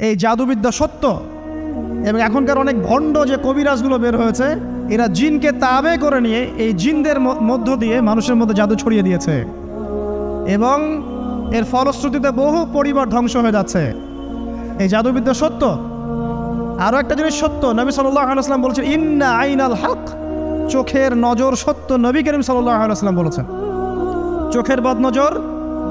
এই জাদুবিদ্যা সত্য। এবং এখনকার অনেক ভণ্ড যে কবিরাজগুলো বের হয়েছে, এরা জিনকে তাবে করে নিয়ে এই জিনদের মধ্য দিয়ে মানুষের মধ্যে জাদু ছড়িয়ে দিয়েছে, এবং এর ফলশ্রুতিতে বহু পরিবার ধ্বংস হয়ে যাচ্ছে। এই জাদুবিদ্যা সত্য। আরও একটা জিনিস সত্য, নবী সাল্লাল্লাহু আলাইহি ওয়াসাল্লাম বলেছেন ইন্না আইনাল হক, চোখের নজর সত্য। নবী করিম সাল্লাল্লাহু আলাইহি ওয়াসাল্লাম বলেছেন চোখের বদনজর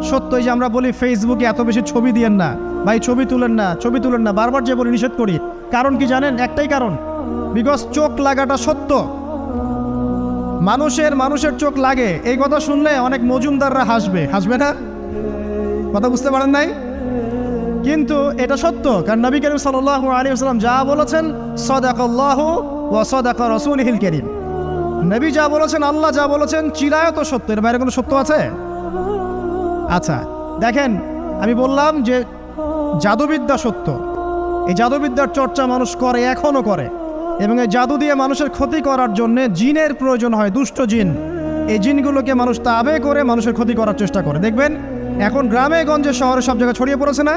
সত্য। এই যে আমরা বলি ফেসবুকে এত বেশি ছবি দিয়েন না ভাই, ছবি তুলেন না, ছবি তুলেন না, বারবার যে বলি নিষেধ করি, কারণ কি জানেন? একটাই কারণ, বিকজ চোখ লাগাটা সত্য। মানুষের চোখ লাগে, এই কথা শুনলে অনেক মজুমদাররা হাসবে না? কথা বুঝতে পারেন নাই? কিন্তু এটা সত্য, কারণ নবী করিম সাল্লাল্লাহু আলাইহি ওয়াসাল্লাম যা বলেছেন সাদাকাল্লাহু ওয়া সাদাকা রাসূলুহুল কারীম, নবী যা বলেছেন, আল্লাহ যা বলেছেন চিরায়ত সত্য, এর বাইরে কোনো সত্য আছে? আচ্ছা দেখেন, আমি বললাম যে জাদুবিদ্যা সত্য। এই জাদুবিদ্যার চর্চা মানুষ করে, এখনও করে, এবং এই জাদু দিয়ে মানুষের ক্ষতি করার জন্য জিনের প্রয়োজন হয়, দুষ্ট জিন। এই জিনগুলোকে মানুষ তাবে করে মানুষের ক্ষতি করার চেষ্টা করে। দেখবেন এখন গ্রামে গঞ্জে শহরে সব জায়গায় ছড়িয়ে পড়েছে না?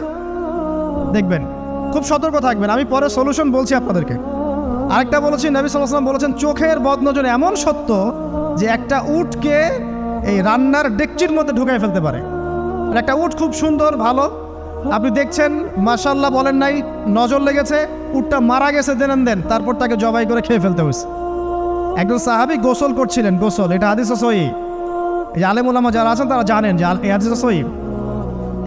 দেখবেন, খুব সতর্ক থাকবেন। আমি পরে সলিউশন বলছি আপনাদেরকে। আরেকটা বলেছি, নবী সাল্লাল্লাহু আলাইহি ওয়াসাল্লাম বলেছেন চোখের বদনজর এমন সত্য যে একটা উটকে এই রান্নার ডেকচির মধ্যে ঢুকাই ফেলতে পারে। আর একটা উট খুব সুন্দর, ভালো, আপনি দেখছেন মাশাআল্লাহ বলেন নাই, নজর লেগেছে, উটটা মারা গেছে দেন, তারপর তাকে জবাই করে খেয়ে ফেলতে হয়েছে। একজন সাহাবী গোসল করছিলেন, গোসল, এটা হাদিস সহিহ। এই আলেম ওলামা যারা আছেন তারা জানেন যে এই হাদিস সহিহ।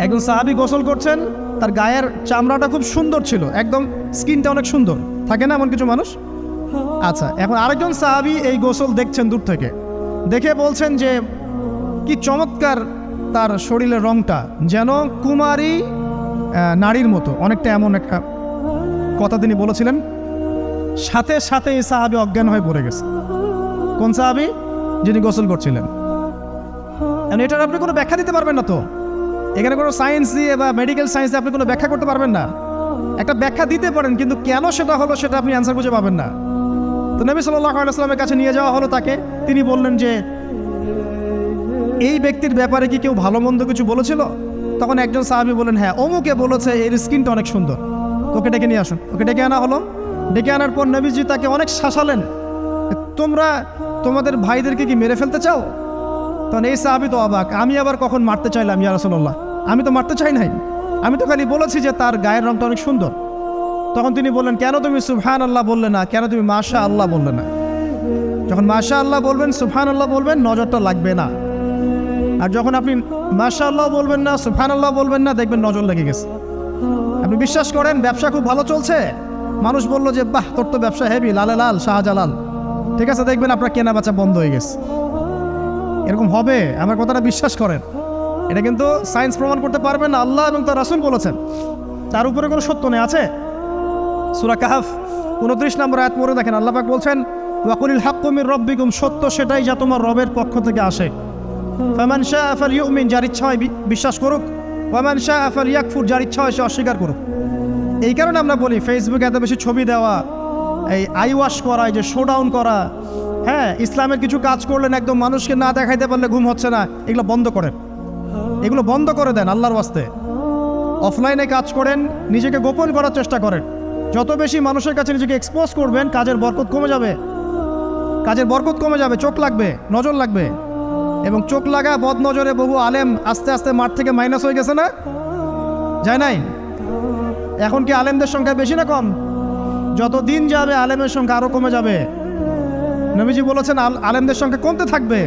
একজন সাহাবী গোসল করছেন, তার গায়ের চামড়াটা খুব সুন্দর ছিল, একদম স্কিনটা অনেক সুন্দর থাকে না এমন কিছু মানুষ? আচ্ছা, এখন আরেকজন সাহাবী এই গোসল দেখছেন দূর থেকে, দেখে বলছেন যে কি চমৎকার তার শরীরের রংটা, যেন কুমারী নারীর মতো, অনেকটা এমন একটা কথা তিনি বলেছিলেন। সাথে সাথে এই সাহাবী অজ্ঞান হয়ে পড়ে গেছে। কোন সাহাবী? যিনি গোসল করছিলেন। এটার আপনি কোনো ব্যাখ্যা দিতে পারবেন না তো, এখানে কোনো সায়েন্স দিয়ে বা মেডিকেল সায়েন্স দিয়ে আপনি কোনো ব্যাখ্যা করতে পারবেন না। একটা ব্যাখ্যা দিতে পারেন, কিন্তু কেন সেটা হলো সেটা আপনি অ্যান্সার খুঁজে পাবেন না। তো নবী সাল্লাল্লাহু আলাইহি ওয়াসাল্লামের কাছে নিয়ে যাওয়া হলো তাকে। তিনি বললেন যে এই ব্যক্তির ব্যাপারে কি কেউ ভালো মন্দ কিছু বলেছিল? তখন একজন সাহাবী বলেন হ্যাঁ, অমুকে বলেছে এর স্কিনটা অনেক সুন্দর, ওকে ডেকে নিয়ে আসুন। ওকে ডেকে আনা হলো। ডেকে আনার পর নবীজি তাকে অনেক শাসালেন, তোমরা তোমাদের ভাইদেরকে কি মেরে ফেলতে চাও? তখন এই সাহাবী তো অবাক, আমি আবার কখন মারতে চাইলাম ইয়া রাসূলুল্লাহ? আমি তো মারতে চাই নাই, আমি তো খালি বলেছি যে তার গায়ের রংটা অনেক সুন্দর। তখন তিনি বললেন, কেন তুমি সুবহানাল্লাহ বললে না, কেন তুমি মাশাআল্লাহ বললে না? যখন মাশাআল্লাহ বলবেন, সুবহানাল্লাহ বলবেন, নজরটা লাগবে না। আর যখন আপনি মাশাআল্লাহ বলবেন না, সুবহানাল্লাহ বলবেন না, দেখবেন নজর লেগে গেছে। আপনি বিশ্বাস করেন ব্যবসা খুব ভালো চলছে, মানুষ বললো যে বাহ তোর তো ব্যবসা হেভি, লালে লাল শাহজালাল, ঠিক আছে, দেখবেন আপনার কেনা বেচা বন্ধ হয়ে গেছে। এরকম হবে, আমার কথাটা বিশ্বাস করেন। এটা কিন্তু সায়েন্স প্রমাণ করতে পারবেন না, আল্লাহ এবং তার রাসূল বলেছেন, তার উপরে কোনো সত্য নেই। আছে সূরা কাহফ 29 নম্বর আয়াত পড়ে দেখেন, আল্লাহ পাক বলছেন ওয়াকুলিল হাক্কু মির রাব্বিকুম, সত্য সেটাই যা তোমার রবের পক্ষ থেকে আসে। ফামান শাআ ফালইউমিন, যার ইচ্ছা হয় বিশ্বাস করুক, ওয়ামান শাআ ফালইয়াকফুর, যার ইচ্ছা হয় সে অস্বীকার করুক। এই কারণে আমরা বলি ফেসবুকে এত বেশি ছবি দেওয়া, এই আই ওয়াশ করা, এই যে শোডাউন করা, হ্যাঁ, ইসলামের কিছু কাজ করলেন একদম মানুষকে না দেখাইতে পারলে ঘুম হচ্ছে না, এগুলো বন্ধ করেন, এগুলো বন্ধ করে দেন আল্লাহর ওয়াস্তে। অফলাইনে কাজ করেন, নিজেকে গোপন করার চেষ্টা করেন। যত বেশি মানুষের কাছে নিজেকে এক্সপোজ করবেন, কাজের বরকত কমে যাবে, কাজের বরকত কমে যাবে, চোখ লাগবে, নজর লাগবে। এবং চোখ লাগা বদ নজরে বহু আলেম আস্তে আস্তে মাঠ থেকে মাইনাস হয়ে গেছে না? যায় নাই? এখন কি আলেমদের সংখ্যা বেশি না কম? যত দিন যাবে আলেমের সংখ্যা আরও কমে যাবে। নবীজি বলেছেন আলেমদের সংখ্যা কমতে থাকবে,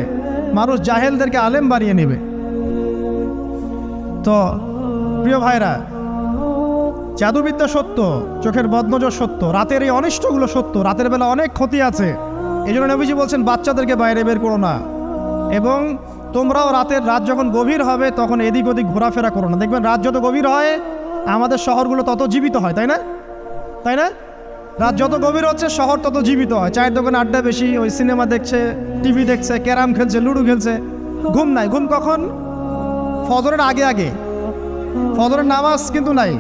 মানুষ জাহেলদেরকে আলেম বানিয়ে নেবে। তো প্রিয় ভাইরা, জাদুবিদ্যা সত্য, চোখের বদনজর সত্য, রাতের এই অনিষ্টগুলো সত্য, রাতের বেলা অনেক ক্ষতি আছে। এই জন্য নবীজি বলছেন বাচ্চাদেরকে বাইরে বের করো না, এবং তোমরাও রাত যখন গভীর হবে তখন এদিক ওদিক ঘোরাফেরা করো না। দেখবেন রাত যত গভীর হয় আমাদের শহরগুলো তত জীবিত হয়, তাই না? তাই না? রাত যত গভীর হচ্ছে শহর তত জীবিত হয়। চায়ের দোকানে আড্ডা বেশি, ওই সিনেমা দেখছে, টিভি দেখছে, ক্যারাম খেলছে, লুডো খেলছে, ঘুম নাই। ঘুম কখন? ফজরের আগে আগে। ফজরের নামাজ কিন্তু নাই,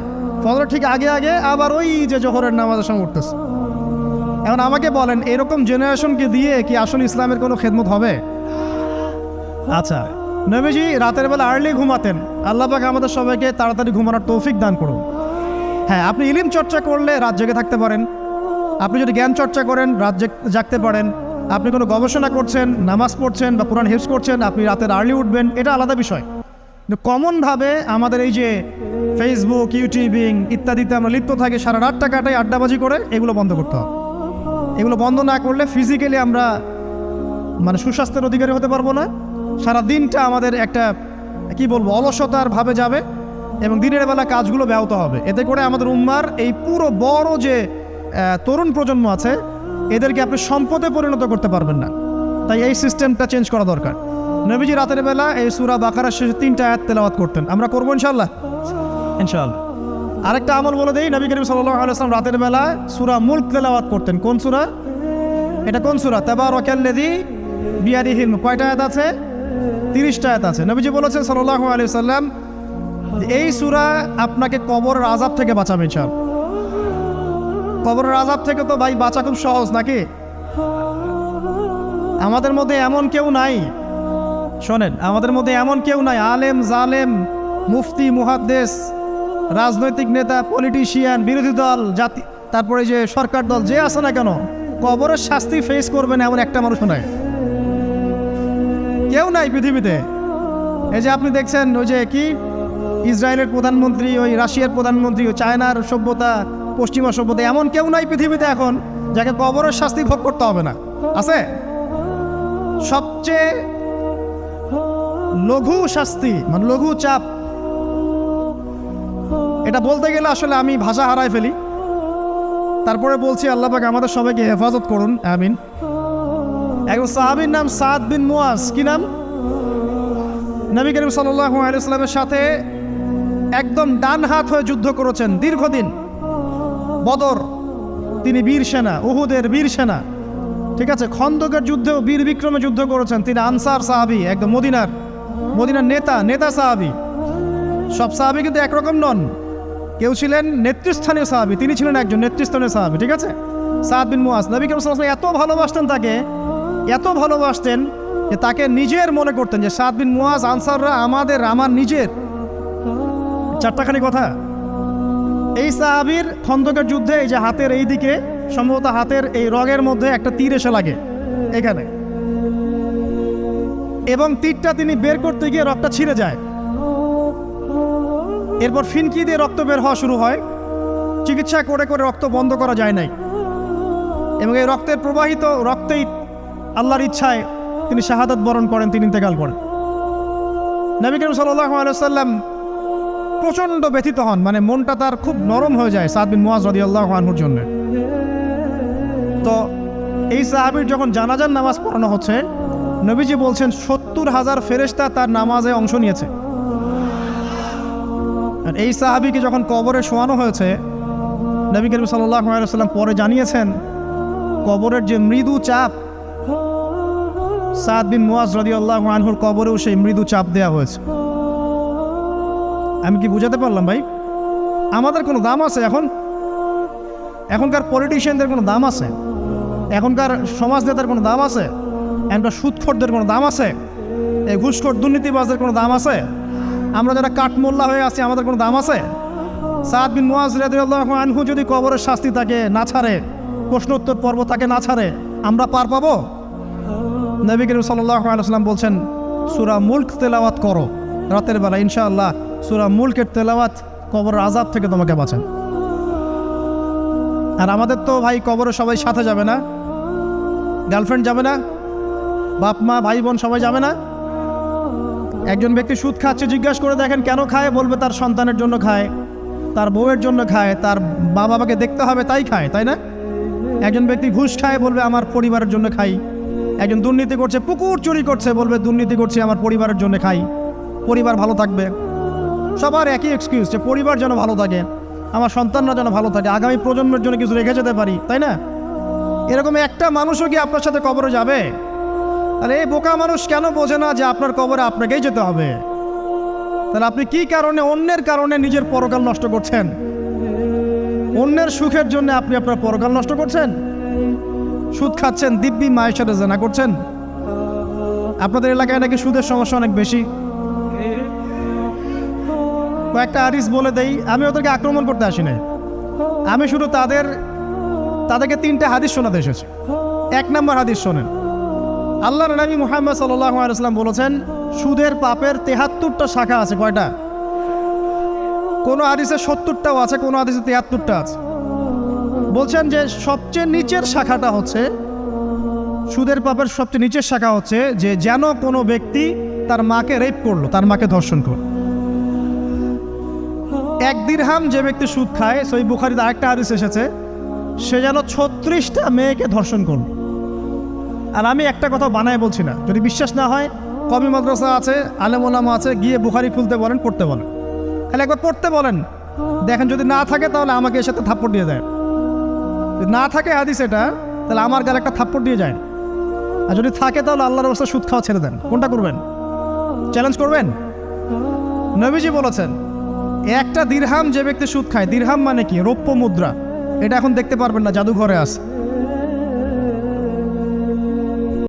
ফজরের ঠিক আগে আগে, আবার ওই যে জোহরের নামাজের সঙ্গে উঠতেছে। এখন আমাকে বলেন, এরকম জেনারেশনকে দিয়ে কি আসলে ইসলামের কোনো খেদমত হবে? আচ্ছা, নবীজি রাতের বেলা আর্লি ঘুমাতেন। আল্লাহ পাক আমাদের সবাইকে তাড়াতাড়ি ঘুমানোর তৌফিক দান করুন। হ্যাঁ, আপনি ইলম চর্চা করলে রাত জেগে থাকতে পারেন, আপনি যদি জ্ঞান চর্চা করেন রাত জাগতে পারেন, আপনি কোনো গবেষণা করছেন, নামাজ পড়ছেন বা কোরআন হিফজ করছেন, আপনি রাতের আর্লি উঠবেন, এটা আলাদা বিষয়। কিন্তু কমনভাবে আমাদের এই যে ফেসবুক, ইউটিউবিং ইত্যাদিতে আমরা লিপ্ত থাকি, সারা রাতটা কাটাই আড্ডাবাজি করে, এগুলো বন্ধ করতে হবে। এগুলো বন্ধ না করলে ফিজিক্যালি আমরা মানে সুস্বাস্থ্যের অধিকারী হতে পারবো না। সারা দিনটা আমাদের একটা কি বলবো অলসতার ভাবে যাবে এবং দিনের বেলা কাজগুলো ব্যাহত হবে। এতে করে আমাদের উম্মার এই পুরো বড় যে তরুণ প্রজন্ম আছে এদেরকে আপনি সম্পদে পরিণত করতে পারবেন না। তাই এই সিস্টেমটা চেঞ্জ করা দরকার। নবীজি রাতের বেলা এই সূরা বাকারার শেষে 3টা আয়াত তেলাওয়াত করতেন। আমরা করবো ইনশাআল্লাহ। আরেকটা আমল বলে দেই, নবী করিম সাল্লাল্লাহু আলাইহি ওয়াসাল্লাম রাতের বেলা সূরা মুলক তেলাওয়াত করতেন। কোন সূরা এটা? কোন সূরা? তাবারাকাল্লাযী বিয়াদিহিল মুলক। কয়টা আয়াত আছে? 30টা আয়াত আছে। নবীজি বলেছেন সাল্লাল্লাহু আলাইহি ওয়াসাল্লাম, এই সূরা আপনাকে কবরের আযাব থেকে বাঁচাবে ইনশাআল্লাহ। কবরের আযাব থেকে তো ভাই বাঁচা খুব সহজ নাকি? আমাদের মধ্যে এমন কেউ নাই, শোনেন, আমাদের মধ্যে এমন কেউ নাই আলেম জালেম মুফতি মুহাদ্দিস রাজনৈতিক নেতা পলিটিশিয়ান বিরোধী দল জাতি তারপরে যে সরকার দল যে আছে না কেন, কবরের শাস্তি ফেস করবে না এমন একটা মানুষও নাই, কেউ নাই পৃথিবীতে। এই যে আপনি দেখছেন ওই যে কি ইসরায়েলের প্রধানমন্ত্রী, ওই রাশিয়ার প্রধানমন্ত্রী, ওই চায়নার সভ্যতা, পশ্চিমা সভ্যতা, এমন কেউ নাই পৃথিবীতে এখন যাকে কবরের শাস্তি ভোগ করতে হবে না। আছে? সবচেয়ে লঘু শাস্তি মানে লঘু চাপ, এটা বলতে গেলে আসলে আমি ভাষা হারাই ফেলি। তারপরে বলছি আল্লাহ পাক আমাদের সবাইকে হেফাজত করুন, আমিন। একজন সাহাবীর নাম সাদ বিন মুয়াজ। কি নাম? নবী করিম সাল্লাল্লাহু আলাইহি ওয়াসাল্লামের সাথে একদম ডান হাত হয়ে যুদ্ধ করেছেন দীর্ঘদিন। বদর তিনি বীর সেনা, উহুদের বীর সেনা, ঠিক আছে। খন্দকের যুদ্ধেও বীর বিক্রমে যুদ্ধ করেছেন। তিনি আনসার সাহাবী, একদম মদিনার নেতা সাহাবী। সব সাহাবী কিন্তু একরকম নন, কেউ ছিলেন নেতৃস্থানীয় সাহাবী, তিনি ছিলেন একজন নেতৃস্থানীয় সাহাবী, ঠিক আছে। সাদ বিন মুয়াজ, নবী করিম সাল্লাল্লাহু আলাইহি ওয়াসাল্লাম এত ভালোবাসতেন তাকে, এত ভালোবাসতেন যে তাকে নিজের মনে করতেন যে সাদ বিন মুয়াজ আনসাররা আমার নিজের। চারটাখানি কথা। এই সাহাবীর খন্দকের যুদ্ধে এই যে হাতের এই দিকে সম্ভবত হাতের এই রগের মধ্যে একটা তীর এসে লাগে এখানে, এবং তীরটা তিনি বের করতে গিয়ে রক্তটা ছিঁড়ে যায়। এরপর ফিনকি দিয়ে রক্ত বের হওয়া শুরু হয়। চিকিৎসা করে করে রক্ত বন্ধ করা যায় নাই, এবং এই রক্তের প্রবাহিত রক্তেই আল্লাহর ইচ্ছায় তিনি শাহাদাত বরণ করেন, তিনি ইন্তেকাল করেন। নবী করিম সাল্লাল্লাহু আলাইহি ওয়াসাল্লাম প্রচণ্ড ব্যথিত হন, মানে মনটা তার খুব নরম হয়ে যায় সাদ বিন মুয়াজ রাদিয়াল্লাহু আনহুর জন্য। তো এই সাহাবীর যখন জানাজার নামাজ পড়ানো হচ্ছে, নবীজি বলছেন 70,000 ফেরেশতা তার নামাজে অংশ নিয়েছে। আর এই সাহাবীকে যখন কবরে শোয়ানো হয়েছে, নবী করিম সাল্লাল্লাহু আলাইহি ওয়াসাল্লাম পরে জানিয়েছেন কবরের যে মৃদু চাপ, সাদ বিন মুয়াজ রাদিয়াল্লাহু আনহুর কবরেও সেই মৃদু চাপ দেওয়া হয়েছে। আমি কি বুঝাতে পারলাম ভাই? আমাদের কোনো দাম আছে এখনকার পলিটিশিয়ানদের কোনো দাম আছে? এখনকার সমাজ নেতার কোনো দাম আছে? এখনকার সুদখোরদের কোনো দাম আছে? এই ঘুষখোর দুর্নীতিবাজদের কোনো দাম আছে? আমরা যারা কাঠমোল্লা হয়ে আছি আমাদের কোনো দাম আছে? সাদ বিন মুয়াজ রাদিয়াল্লাহু আনহু যদি কবরের শাস্তি তাকে না ছাড়ে, প্রশ্নোত্তর পর্ব তাকে না ছাড়ে, আমরা পার পাবো? নবী করিম সাল্লাল্লাহু আলাইহি ওয়াসাল্লাম বলছেন সূরা মুলক তেলাওয়াত করো রাতের বেলা, ইনশাআল্লাহ সূরা মুলকের তেলাওয়াত কবরের আযাব থেকে তোমাকে বাঁচান। আর আমাদের তো ভাই কবরে সবাই সাথে যাবে না, গার্লফ্রেন্ড যাবে না, বাপ মা ভাই বোন সবাই যাবে না। একজন ব্যক্তি সুদ খাচ্ছে, জিজ্ঞাসা করে দেখেন কেন খায়, বলবে তার সন্তানের জন্য খায়, তার বউয়ের জন্য খায়, তার মা বাবাকে দেখতে হবে তাই খায়, তাই না? একজন ব্যক্তি ঘুষ খায়, বলবে আমার পরিবারের জন্য খাই। একজন দুর্নীতি করছে, পুকুর চুরি করছে, বলবে দুর্নীতি করছে আমার পরিবারের জন্য খাই, পরিবার ভালো থাকবে। সবার একই এক্সকিউজ যে পরিবার যেন ভালো থাকে, আমার সন্তানরা যেন ভালো থাকে, আগামী প্রজন্মের জন্য কিছু রেখে যেতে পারি, তাই না? এরকম একটা মানুষও কি আপনার সাথে কবরে যাবে? আরে এই বোকা মানুষ কেন বোঝে না যে আপনার কবরে আপনাকেই যেতে হবে? তাহলে আপনি কি কারণে, অন্যের কারণে নিজের পরকাল নষ্ট করছেন? অন্যের সুখের জন্য আপনি আপনার পরকাল নষ্ট করছেন। সুদ খাচ্ছেন, দিব্যি মায়ের সাথে জেনা করছেন। আপনাদের এলাকায় নাকি সুদের সমস্যা অনেক বেশি। কয়েকটা হাদিস বলে দেই, আমি ওদেরকে আক্রমণ করতে আসি না, আমি শুধু তাদেরকে 3টে হাদিস শোনাতে এসেছি। 1 নম্বর হাদিস শোনেন। আল্লাহর নবী মুহাম্মদ সাল্লাল্লাহু আলাইহি ওয়াসাল্লাম বলেছেন, সুদের পাপের 73টা শাখা আছে। কয়টা? কোনো হাদিসে 70টাও আছে, কোনো হাদিসে 73টা আছে। বলছেন যে সবচেয়ে নিচের শাখাটা হচ্ছে, সুদের পাপের সবচেয়ে নিচের শাখা হচ্ছে যে যেন কোনো ব্যক্তি তার মাকে রেপ করলো, তার মাকে ধর্ষণ করলো। 1 দিরহাম যে ব্যক্তি সুদ খায়, সহিহ বুখারীতে আরেকটা হাদিস এসেছে, সে যেন 36টা মেয়েকে ধর্ষণ করলো। আর আমি একটা কথা বানায় বলছি না, যদি বিশ্বাস না হয় কওমি মাদ্রাসা আছে, আলেম ওলামা আছে, গিয়ে বুখারী খুলতে বলেন, পড়তে বলেন, খালি একবার পড়তে বলেন, দেখেন যদি না থাকে তাহলে আমাকে এর সাথে থাপ্পড় দিয়ে দেয়। যদি না থাকে হাদিস এটা, তাহলে আমার গালে একটা থাপ্পড় দিয়ে যায়। আর যদি থাকে তাহলে আল্লাহর রাস্তায় সুদ খাওয়া ছেড়ে দেন। কোনটা করবেন? চ্যালেঞ্জ করবেন? নবীজি বলেছেন, 1টা দিরহাম যে ব্যক্তি সুদ খায়, দিরহাম মানে কি? রৌপ্য মুদ্রা। এটা এখন দেখতে পারবেন না, জাদুঘরে আছে।